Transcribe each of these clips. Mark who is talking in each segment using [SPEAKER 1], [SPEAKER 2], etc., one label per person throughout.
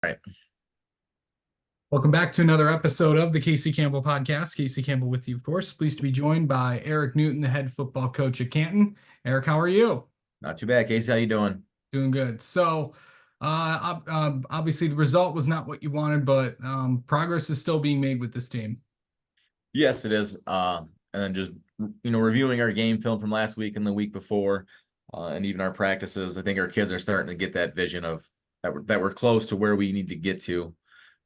[SPEAKER 1] Right.
[SPEAKER 2] Welcome back to another episode of the Casey Campbell podcast. Casey Campbell with you, of course. Pleased to be joined by Eric Newton, the head football coach at Canton. Eric, how are you?
[SPEAKER 1] Not too bad. Casey, how you doing?
[SPEAKER 2] Doing good. Obviously, the result was not what you wanted, but progress is still being made with this team.
[SPEAKER 1] Yes, it is. And then just reviewing our game film from last week and the week before, and even our practices. I think our kids are starting to get that vision of that we're close to where we need to get to,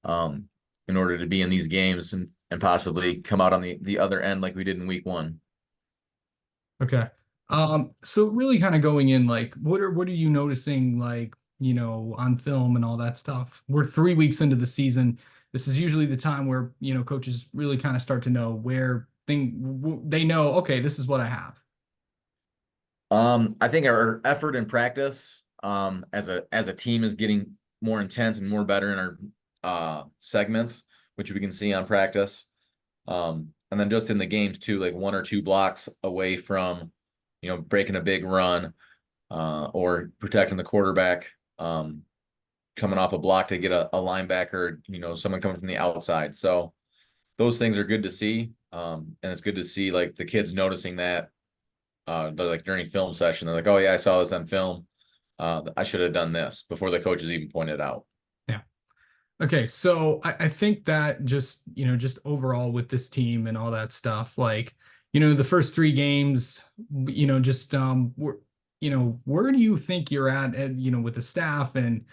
[SPEAKER 1] um, in order to be in these games and possibly come out on the other end like we did in week one.
[SPEAKER 2] Okay. So really kind of going in, like, what are you noticing, like, on film and all that stuff? We're 3 weeks into the season. This is usually the time where, coaches really kind of start to know where they know, okay, this is what I have.
[SPEAKER 1] I think our effort in practice, as a team is getting more intense and more better in our segments, which we can see on practice. And then just in the games too, like one or two blocks away from, breaking a big run, or protecting the quarterback, coming off a block to get a linebacker, someone coming from the outside. So those things are good to see. And it's good to see like the kids noticing that, they're like during film session, they're like, oh yeah, I saw this on film. I should have done this before the coaches even pointed out.
[SPEAKER 2] Yeah. Okay, so I think that just overall with this team and all that stuff, like, the first three games, where do you think you're at, with the staff and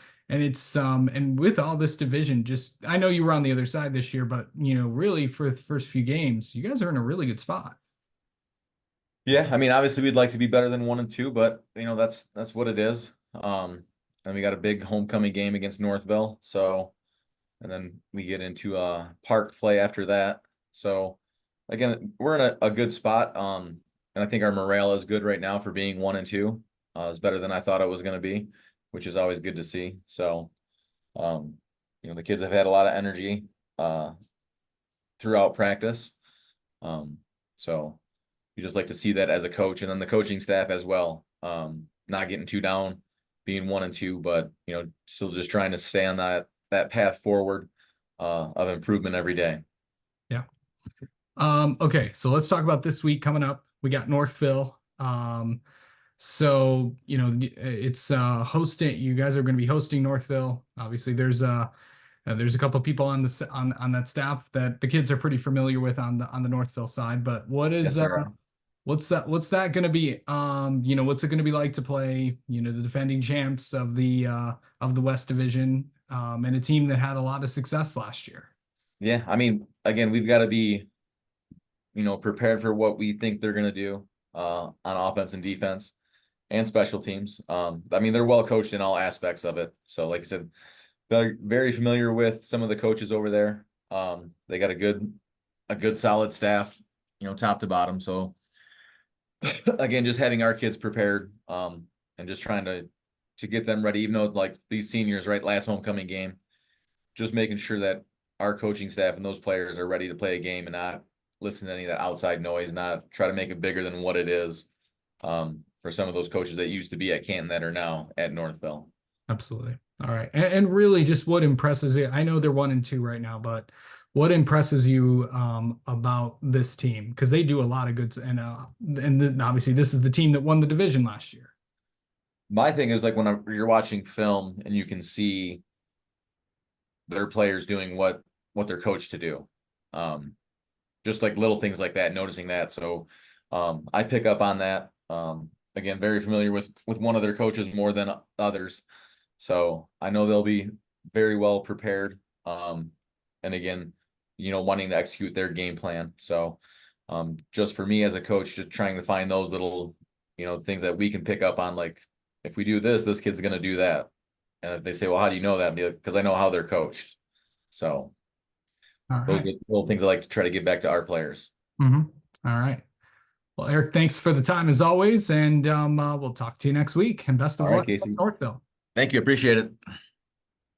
[SPEAKER 2] with all this division, just I know you were on the other side this year, but really for the first few games, you guys are in a really good spot.
[SPEAKER 1] Yeah, I mean, obviously we'd like to be better than 1-2, but that's what it is. And we got a big homecoming game against Northville, so and then we get into park play after that. So again, we're in a good spot. And I think our morale is good right now for being 1-2. It's better than I thought it was going to be, which is always good to see. So, um, the kids have had a lot of energy throughout practice. So you just like to see that as a coach, and then the coaching staff as well. Not getting too down, being 1-2, but still just trying to stay on that path forward, of improvement every day.
[SPEAKER 2] Yeah. Okay, so let's talk about this week coming up. We got Northville. So, it's hosting, you guys are going to be hosting Northville. Obviously, there's a couple of people on that staff that the kids are pretty familiar with on the Northville side, but
[SPEAKER 1] Yes, sir.
[SPEAKER 2] what's that going to be? What's it going to be like to play, the defending champs of the West Division, and a team that had a lot of success last year?
[SPEAKER 1] Yeah, I mean, again, we've got to be, prepared for what we think they're going to do, on offense and defense and special teams. I mean, they're well coached in all aspects of it. So, like I said, they're very familiar with some of the coaches over there. They got a good solid staff, top to bottom. So again, just having our kids prepared, and just trying to get them ready, even though like these seniors, right, last homecoming game, just making sure that our coaching staff and those players are ready to play a game and not listen to any of that outside noise, not try to make it bigger than what it is, for some of those coaches that used to be at Canton that are now at Northville.
[SPEAKER 2] Absolutely. All right. And really just what impresses you, I know they're 1-2 right now, but what impresses you about this team? Because they do a lot of good, and obviously this is the team that won the division last year.
[SPEAKER 1] My thing is like when you're watching film and you can see their players doing what they're coached to do. Just like little things like that, noticing that. So I pick up on that. Again, very familiar with one of their coaches more than others. So I know they'll be very well prepared. And again, wanting to execute their game plan. So just for me as a coach, just trying to find those little, things that we can pick up on, like if we do this, this kid's gonna do that. And if they say, well, how do you know that? Because I know how they're coached. So
[SPEAKER 2] All
[SPEAKER 1] those are
[SPEAKER 2] right.
[SPEAKER 1] the little things I like to try to give back to our players.
[SPEAKER 2] Mm-hmm. All right. Well, Eric, thanks for the time as always, and we'll talk to you next week. And best
[SPEAKER 1] All
[SPEAKER 2] of
[SPEAKER 1] right,
[SPEAKER 2] luck against
[SPEAKER 1] Casey.
[SPEAKER 2] Northville.
[SPEAKER 1] Thank you. Appreciate it.